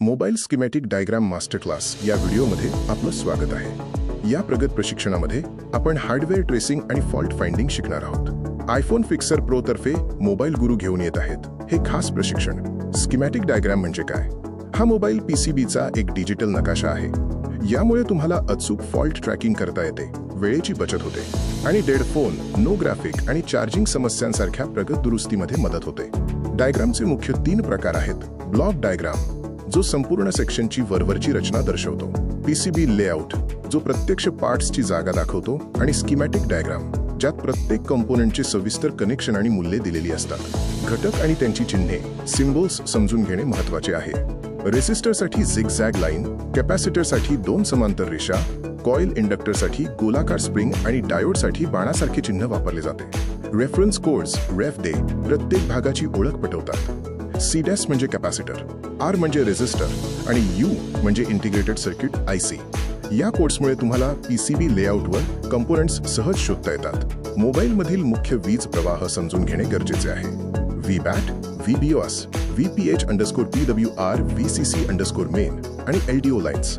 Mobile schematic diagram master class या व्हिडिओमध्ये आपलं स्वागत आहे। या प्रगत प्रशिक्षणामध्ये आपण हार्डवेअर ट्रेसिंग आणि फॉल्ट फाइंडिंग शिकणार आहोत। आयफोन फिक्सर प्रो तर्फे मोबाईल गुरु घेऊन येत आहेत हे खास प्रशिक्षण। स्कीमॅटिक डायग्राम म्हणजे काय? हा मोबाईल पीसीबीचा एक डिजिटल नकाशा आहे। यामुळे तुम्हाला अचूक फॉल्ट ट्रॅकिंग करता येते, वेळेची बचत होते आणि डेड फोन, नो ग्राफिक आणि चार्जिंग समस्यांसारख्या प्रगत दुरुस्तीमध्ये मदत होते। डायग्रामचे मुख्य 3 प्रकार आहेत। ब्लॉक डायग्राम जो संपूर्ण सेक्शनची वरवरची रचना दर्शवतो, पीसीबी लेआउट जो प्रत्यक्ष पार्ट्सची जागा दाखवतो आणि स्कीमॅटिक डायग्राम ज्यात प्रत्येक कंपोनेंटचे सविस्तर कनेक्शन आणि मूल्ये दिलेली असतात। घटक आणि त्यांची चिन्हे, सिम्बॉल्स समजून घेणे महत्त्वाचे आहे। रेसिस्टरसाठी झिगझॅग लाईन, कॅपॅसिटरसाठी 2 समांतर रेषा, कॉइल इंडक्टरसाठी गोलाकार स्प्रिंग आणि डायोडसाठी बाणासारखे चिन्ह वापरले जाते। रेफरन्स कोड्स रेफ दे प्रत्येक भागाची ओळख पटवतात। सीडॅस म्हणजे कॅपॅसिटर, आर म्हणजे रेझिस्टर आणि यू म्हणजे इंटिग्रेटेड सर्किट आयसी। या कोड्समुळे तुम्हाला पीसीबी लेआउटवर कंपोनेंट्स सहज शोधता येतात। मोबाईलमधील मुख्य वीज प्रवाह समजून घेणे गरजेचे आहे। VBAT, VBOS, VPH_PWR, VCC_main आणि LDO लाईन्स।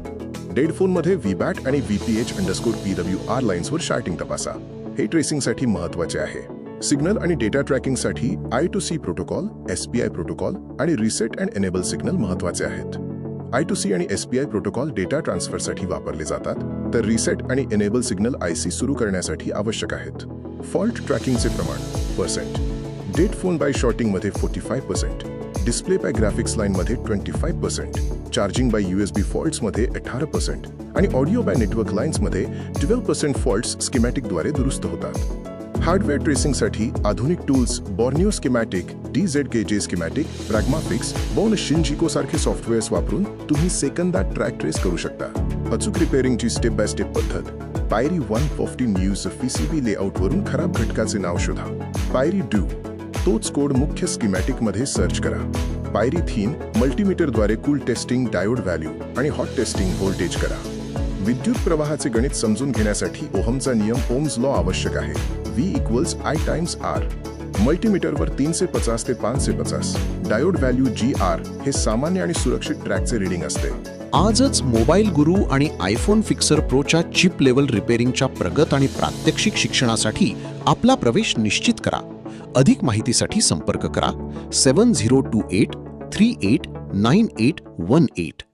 डेड फोनमध्ये VBAT आणि VPH_PWR लाईन्सवर शार्टिंग तपासा, हे ट्रेसिंगसाठी महत्त्वाचे आहे। सिग्नल आणि डेटा ट्रॅकिंगसाठी I2C प्रोटोकॉल, SPI प्रोटोकॉल आणि रिसेट अँड एनेबल सिग्नल महत्त्वाचे आहेत। I2C आणि SPI प्रोटोकॉल डेटा ट्रान्सफरसाठी वापरले जातात, तर रिसेट आणि एनेबल सिग्नल IC सुरू करण्यासाठी आवश्यक आहेत। फॉल्ट ट्रॅकिंगचे प्रमाण %, डेड फोन बाय शॉर्टिंगमध्ये 45%, डिस्प्ले बाय ग्राफिक्स लाईनमध्ये 25%, चार्जिंग बाय USB फॉल्ट्समध्ये 18% आणि ऑडिओ बाय नेटवर्क लाईन्समध्ये 12% फॉल्ट्स स्कीमॅटिकद्वारे दुरुस्त होतात। हार्डवेअर ट्रेसिंगसाठी आधुनिक tools Borneo schematic, DZKJ schematic, Pragmafix, बोन शिंजिको सारखे सॉफ्टवेअर्स वापरून तुम्ही सेकंदात ट्रॅक ट्रेस करू शकता। अचूक रिपेअरिंगची स्टेप बाय स्टेप पद्धत। पायरी 115 यूज पीसीबी लेआउटवरून खराब घटकाचे नाव शोधा। पायरी 2 तोच कोड मुख्य स्कीमॅटिकमध्ये सर्च करा। पायरी 3 मल्टीमीटरद्वारे कूल टेस्टिंग डायोड व्हॅल्यू आणि हॉट टेस्टिंग व्होल्टेज करा। विद्युत प्रवाहाचे गणित समजून घेण्यासाठी ओहमचा नियम ओम्स लॉ आवश्यक आहे। V=I×R। मल्टीमीटरवर 350 ते 550, डायोड व्हॅल्यू GR हे सामान्य आणि सुरक्षित ट्रॅकचे रीडिंग असते। आजच मोबाईल गुरु आणि आयफोन फिक्सर प्रोच्या चिप लेवल रिपेअरिंगच्या प्रगत आणि प्रात्यक्षिक शिक्षणासाठी आपला प्रवेश निश्चित करा। अधिक माहितीसाठी संपर्क करा 7028389818।